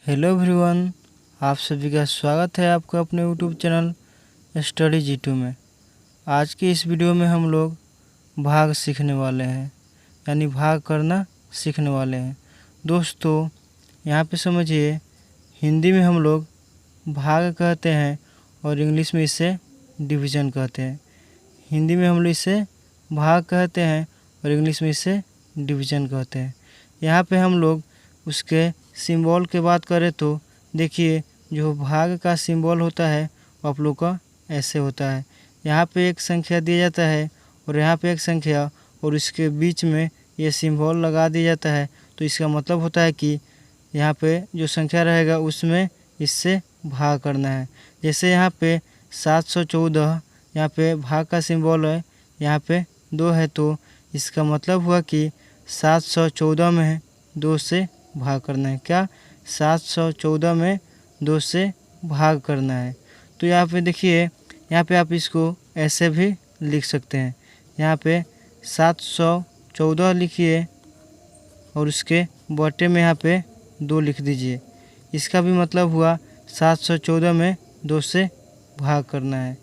Hello everyone, आप सभी का स्वागत है आपका अपने यूट्यूब चैनल स्टडी G2 में। आज की इस वीडियो में हम लोग भाग सीखने वाले हैं, यानी भाग करना सीखने वाले हैं। दोस्तों, यहाँ पे समझिए, हिंदी में हम लोग भाग कहते हैं और इंग्लिश में इसे डिवीज़न कहते हैं। हिंदी में हम लोग इसे भाग कहते हैं और इंग्लिश में इसे डिवीज़न कहते हैं। यहाँ पे हम लोग उसके सिंबल की बात करें तो देखिए, जो भाग का सिंबल होता है वो आप लोग का ऐसे होता है। यहाँ पे एक संख्या दिया जाता है और यहाँ पे एक संख्या, और इसके बीच में ये सिंबल लगा दिया जाता है। तो इसका मतलब होता है कि यहाँ पे जो संख्या रहेगा उसमें इससे भाग करना है। जैसे यहाँ पे 714, यहाँ पे भाग का सिंबल है, यहाँ पे 2 है, तो इसका मतलब हुआ कि 714 में 2 से भाग करना है। क्या? 714 में 2 से भाग करना है। तो यहाँ पे देखिए, यहाँ पे आप इसको ऐसे भी लिख सकते हैं। यहाँ पे 714 लिखिए और उसके बटे में यहाँ पे 2 लिख दीजिए। इसका भी मतलब हुआ 714 में 2 से भाग करना है।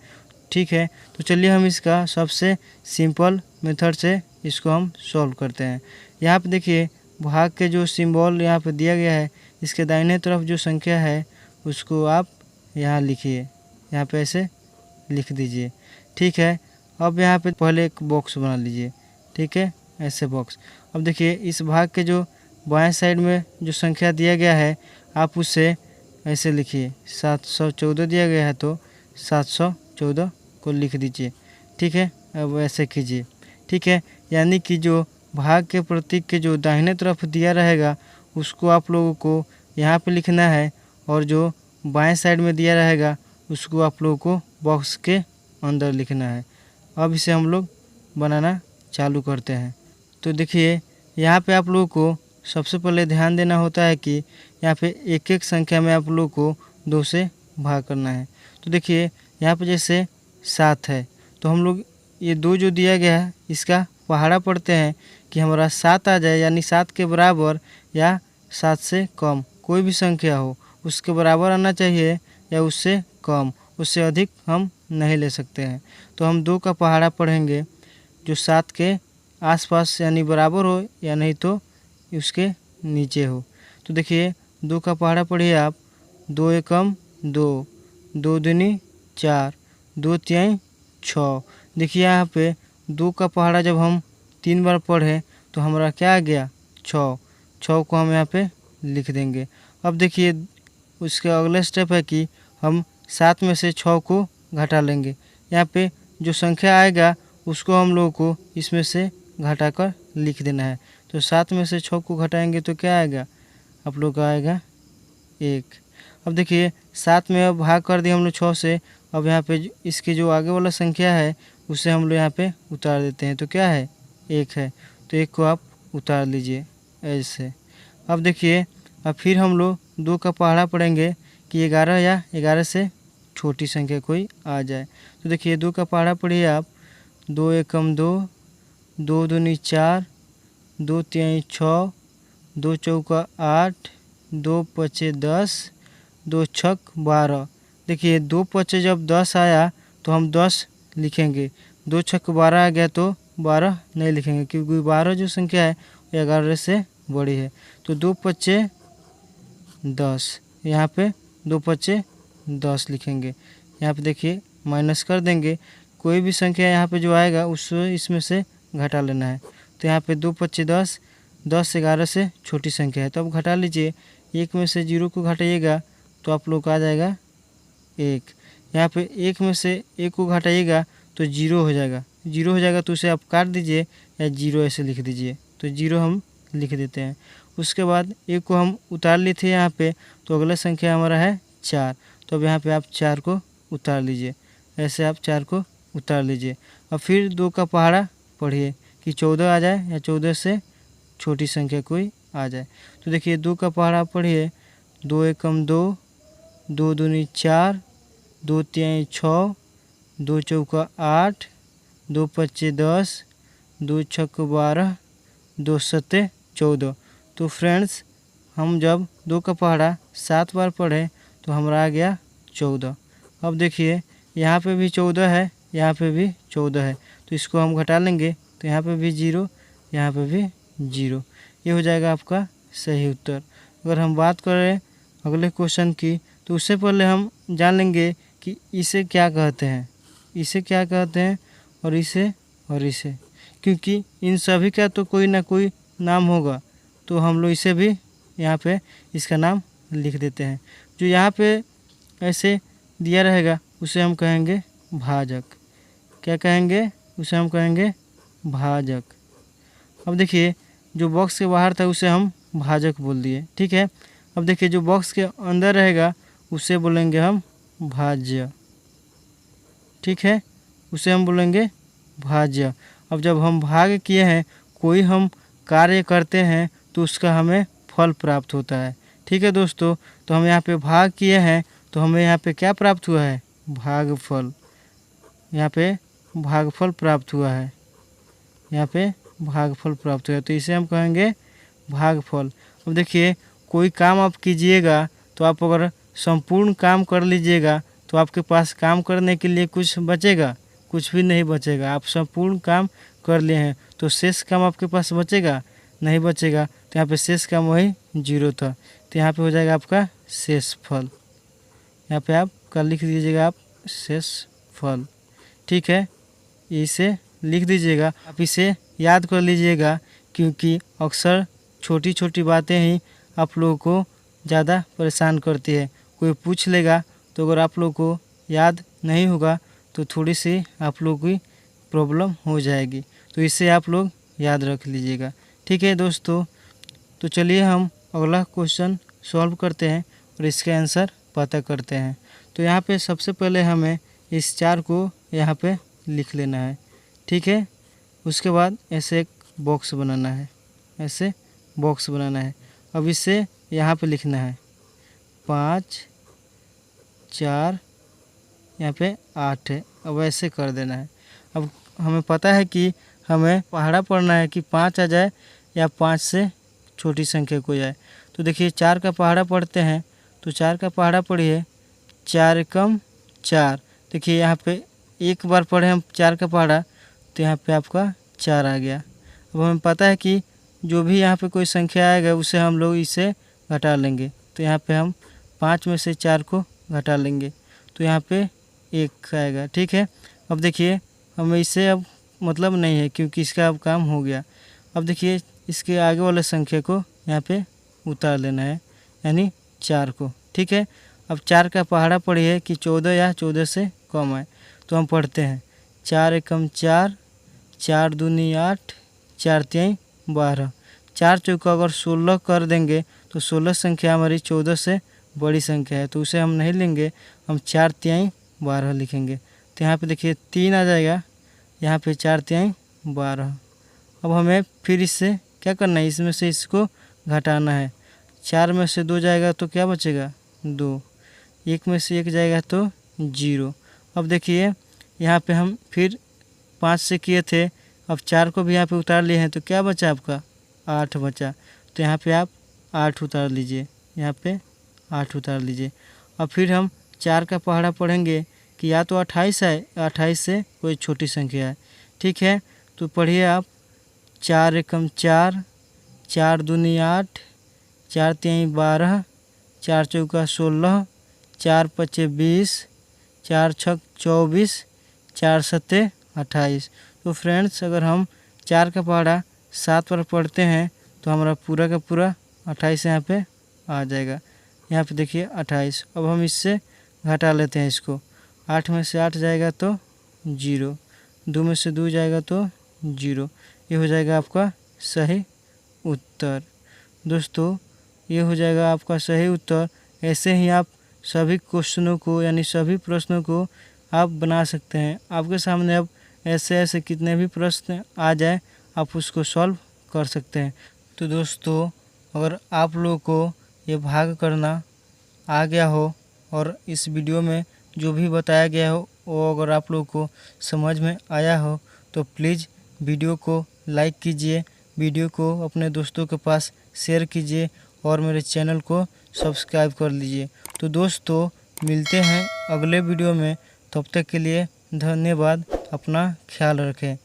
ठीक है, तो चलिए हम इसका सबसे सिंपल मेथड से इसको हम सॉल्व करते हैं। यहाँ पे देखिए, भाग के जो सिंबल यहाँ पे दिया गया है, इसके दाहिने तरफ जो संख्या है उसको आप यहाँ लिखिए, यहाँ पे ऐसे लिख दीजिए। ठीक है, अब यहाँ पे पहले एक बॉक्स बना लीजिए। ठीक है, ऐसे बॉक्स। अब देखिए, इस भाग के जो बाएं साइड में जो संख्या दिया गया है आप उसे ऐसे लिखिए। 714 दिया गया है तो 714 को लिख दीजिए। ठीक है, अब ऐसे कीजिए। ठीक है, यानी कि जो भाग के प्रतीक के जो दाहिने तरफ दिया रहेगा उसको आप लोगों को यहाँ पे लिखना है, और जो बाएं साइड में दिया रहेगा उसको आप लोगों को बॉक्स के अंदर लिखना है। अब इसे हम लोग बनाना चालू करते हैं। तो देखिए, यहाँ पे आप लोगों को सबसे पहले ध्यान देना होता है कि यहाँ पे एक एक संख्या में आप लोगों को 2 से भाग करना है। तो देखिए, यहाँ पे जैसे 7 है तो हम लोग ये 2 जो दिया गया है इसका पहाड़ा पढ़ते हैं कि हमारा 7 आ जाए, यानी 7 के बराबर या 7 से कम कोई भी संख्या हो उसके बराबर आना चाहिए या उससे कम, उससे अधिक हम नहीं ले सकते हैं। तो हम 2 का पहाड़ा पढ़ेंगे जो 7 के आसपास यानी बराबर हो या नहीं तो उसके नीचे हो। तो देखिए, 2 का पहाड़ा पढ़िए आप। 2 एकम 2, 2 दूनी 4, 2 तिहाई 6। देखिए, यहाँ पे 2 का पहाड़ा जब हम 3 बार पढ़े तो हमारा क्या आ गया? 6। 6 को हम यहाँ पे लिख देंगे। अब देखिए, उसका अगला स्टेप है कि हम 7 में से 6 को घटा लेंगे। यहाँ पे जो संख्या आएगा उसको हम लोगों को इसमें से घटाकर लिख देना है। तो 7 में से 6 को घटाएंगे तो क्या आएगा? आप लोग का आएगा 1। अब देखिए, 7 में अब भाग कर दिए हम लोग 6 से। अब यहाँ पे इसके जो आगे वाला संख्या है उसे हम लोग यहाँ पे उतार देते हैं। तो क्या है? 1 है, तो 1 को आप उतार लीजिए ऐसे। अब देखिए, अब फिर हम लोग 2 का पहाड़ा पढ़ेंगे कि 11 या 11 से छोटी संख्या कोई आ जाए। तो देखिए, 2 का पहाड़ा पढ़िए आप। 2 एकम 2, 2 दूनी 4, 2 तिहाई 6, 2 चौका 8, 2 पचे 10, 2 छक 12। देखिए, 2 पचे जब 10 आया तो हम 10 लिखेंगे। 2 छक 12 आ गया तो 12 नहीं लिखेंगे, क्योंकि 12 जो संख्या है वो 11 से बड़ी है। तो 2 पचे 10, यहाँ पे 2 पचे 10 लिखेंगे। यहाँ पे देखिए, माइनस कर देंगे। कोई भी संख्या यहाँ पे जो आएगा उसको इसमें से घटा लेना है। तो यहाँ पे 2 पचे 10, 10 11 से छोटी संख्या है तो अब घटा लीजिए। 1 में से 0 को घटाइएगा तो आप लोग का आ जाएगा 1। यहाँ पे 1 में से 1 को घटाइएगा तो 0 हो जाएगा। 0 हो जाएगा तो उसे आप काट दीजिए या 0 ऐसे लिख दीजिए। तो 0 हम लिख देते हैं। उसके बाद 1 को हम उतार लिए थे यहाँ पे, तो अगला संख्या हमारा है 4। तो अब यहाँ पे आप 4 को उतार लीजिए। ऐसे आप 4 को उतार लीजिए। अब फिर 2 का पहाड़ा पढ़िए कि 14 आ जाए या 14 से छोटी संख्या कोई आ जाए। तो देखिए, 2 का पहाड़ा पढ़िए। 2 एकम 2, 2 दूनी 4, 2 तिहाई 6, 2 चौका 8, 2 पचे 10, 2 छक 12, 2 सत्ते 14। तो फ्रेंड्स, हम जब 2 का पहाड़ा 7 बार पढ़े तो हमारा आ गया 14। अब देखिए यहाँ पे भी 14 है, यहाँ पे भी 14 है, तो इसको हम घटा लेंगे तो यहाँ पे भी 0, यहाँ पे भी 0। ये हो जाएगा आपका सही उत्तर। अगर हम बात करें अगले क्वेश्चन की तो उससे पहले हम जान लेंगे कि इसे क्या कहते हैं, इसे क्या कहते हैं और इसे, क्योंकि इन सभी का तो कोई ना कोई नाम होगा, तो हम लोग इसे भी यहाँ पे इसका नाम लिख देते हैं। जो यहाँ पे ऐसे दिया रहेगा उसे हम कहेंगे भाजक। क्या कहेंगे? उसे हम कहेंगे भाजक। अब देखिए जो बॉक्स के बाहर था उसे हम भाजक बोल दिए, ठीक है। अब देखिए जो बॉक्स के अंदर रहेगा उसे बोलेंगे हम भाज्य, ठीक है, उसे हम बोलेंगे भाज्य। अब जब हम भाग किए हैं, कोई हम कार्य करते हैं तो उसका हमें फल प्राप्त होता है, ठीक है दोस्तों। तो हम यहाँ पे भाग किए हैं तो हमें यहाँ पे क्या प्राप्त हुआ है? भागफल। यहाँ पे भागफल प्राप्त हुआ है, यहाँ पे भागफल प्राप्त हुआ है, तो इसे हम कहेंगे भागफल। अब देखिए कोई काम आप कीजिएगा तो आप अगर संपूर्ण काम कर लीजिएगा तो आपके पास काम करने के लिए कुछ बचेगा? कुछ भी नहीं बचेगा। आप संपूर्ण काम कर लिए हैं तो शेष काम आपके पास बचेगा? नहीं बचेगा। तो यहाँ पे शेष काम वही 0 था, तो यहाँ पे हो जाएगा आपका शेष फल। यहाँ पे आप कल लिख दीजिएगा आप शेष फल, ठीक है, इसे लिख दीजिएगा। आप इसे याद कर लीजिएगा क्योंकि अक्सर छोटी छोटी बातें ही आप लोगों को ज़्यादा परेशान करती है। कोई पूछ लेगा तो अगर आप लोगों को याद नहीं होगा तो थोड़ी सी आप लोगों की प्रॉब्लम हो जाएगी, तो इसे आप लोग याद रख लीजिएगा, ठीक है दोस्तों। तो चलिए हम अगला क्वेश्चन सॉल्व करते हैं और इसका आंसर पता करते हैं। तो यहाँ पे सबसे पहले हमें इस 4 को यहाँ पे लिख लेना है, ठीक है। उसके बाद ऐसे एक बॉक्स बनाना है, ऐसे बॉक्स बनाना है। अब इसे यहाँ पे लिखना है 5, 4, यहाँ पे 8 है। अब ऐसे कर देना है। अब हमें पता है कि हमें पहाड़ा पढ़ना है कि 5 आ जाए या 5 से छोटी संख्या को जाए। तो देखिए 4 का पहाड़ा पढ़ते हैं, तो 4 का पहाड़ा पढ़िए 4 एकम 4। देखिए यहाँ पे एक बार पढ़े हम 4 का पहाड़ा तो यहाँ पे आपका 4 आ गया। अब हमें पता है कि जो भी यहाँ पे कोई संख्या आएगा उसे हम लोग इसे घटा लेंगे, तो यहाँ पे हम 5 में से 4 को घटा लेंगे तो यहाँ पे 1 आएगा, ठीक है। अब देखिए हमें इससे अब मतलब नहीं है क्योंकि इसका अब काम हो गया। अब देखिए इसके आगे वाले संख्या को यहाँ पे उतार लेना है, यानी 4 को, ठीक है। अब 4 का पहाड़ा पढ़िए कि 14 या 14 से कम आए, तो हम पढ़ते हैं 4 एकम 4, 4 दूनी 8, 4 तिहाई 12। 4 चौका अगर 16 कर देंगे तो 16 संख्या हमारी 14 से बड़ी संख्या है, तो उसे हम नहीं लेंगे, हम 4 तिहाई 12 लिखेंगे। तो यहाँ पे देखिए 3 आ जाएगा, यहाँ पे 4 तिहाई 12। अब हमें फिर इससे क्या करना है? इसमें से इसको घटाना है। 4 में से 2 जाएगा तो क्या बचेगा? 2। 1 में से 1 जाएगा तो 0। अब देखिए यहाँ पे हम फिर 5 से किए थे, अब 4 को भी यहाँ पे उतार लिए हैं तो क्या बचा आपका? 8 बचा। तो यहाँ पे आप 8 उतार लीजिए, यहाँ पे 8 उतार लीजिए। अब फिर हम 4 का पहाड़ा पढ़ेंगे कि या तो 28 है, 28 से कोई छोटी संख्या है, ठीक है। तो पढ़िए आप 4 एकम 4, 4 दूनी 8, 4 तिहाई 12, 4 चौका 16, 4 पचे 20, 4 छक 24, 4 सत्ते 28। तो फ्रेंड्स अगर हम 4 का पहाड़ा 7 बार पढ़ते हैं तो हमारा पूरा का पूरा 28 यहाँ पे आ जाएगा। यहाँ पे देखिए 28। अब हम इससे घटा लेते हैं इसको। 8 में से 8 जाएगा तो 0, 2 में से 2 जाएगा तो 0। ये हो जाएगा आपका सही उत्तर। दोस्तों ये हो जाएगा आपका सही उत्तर। ऐसे ही आप सभी क्वेश्चनों को यानी सभी प्रश्नों को आप बना सकते हैं। आपके सामने अब ऐसे ऐसे कितने भी प्रश्न आ जाए आप उसको सॉल्व कर सकते हैं। तो दोस्तों अगर आप लोगों को ये भाग करना आ गया हो और इस वीडियो में जो भी बताया गया हो वो अगर आप लोगों को समझ में आया हो तो प्लीज़ वीडियो को लाइक कीजिए, वीडियो को अपने दोस्तों के पास शेयर कीजिए और मेरे चैनल को सब्सक्राइब कर लीजिए। तो दोस्तों मिलते हैं अगले वीडियो में, तब तक के लिए धन्यवाद। अपना ख्याल रखें।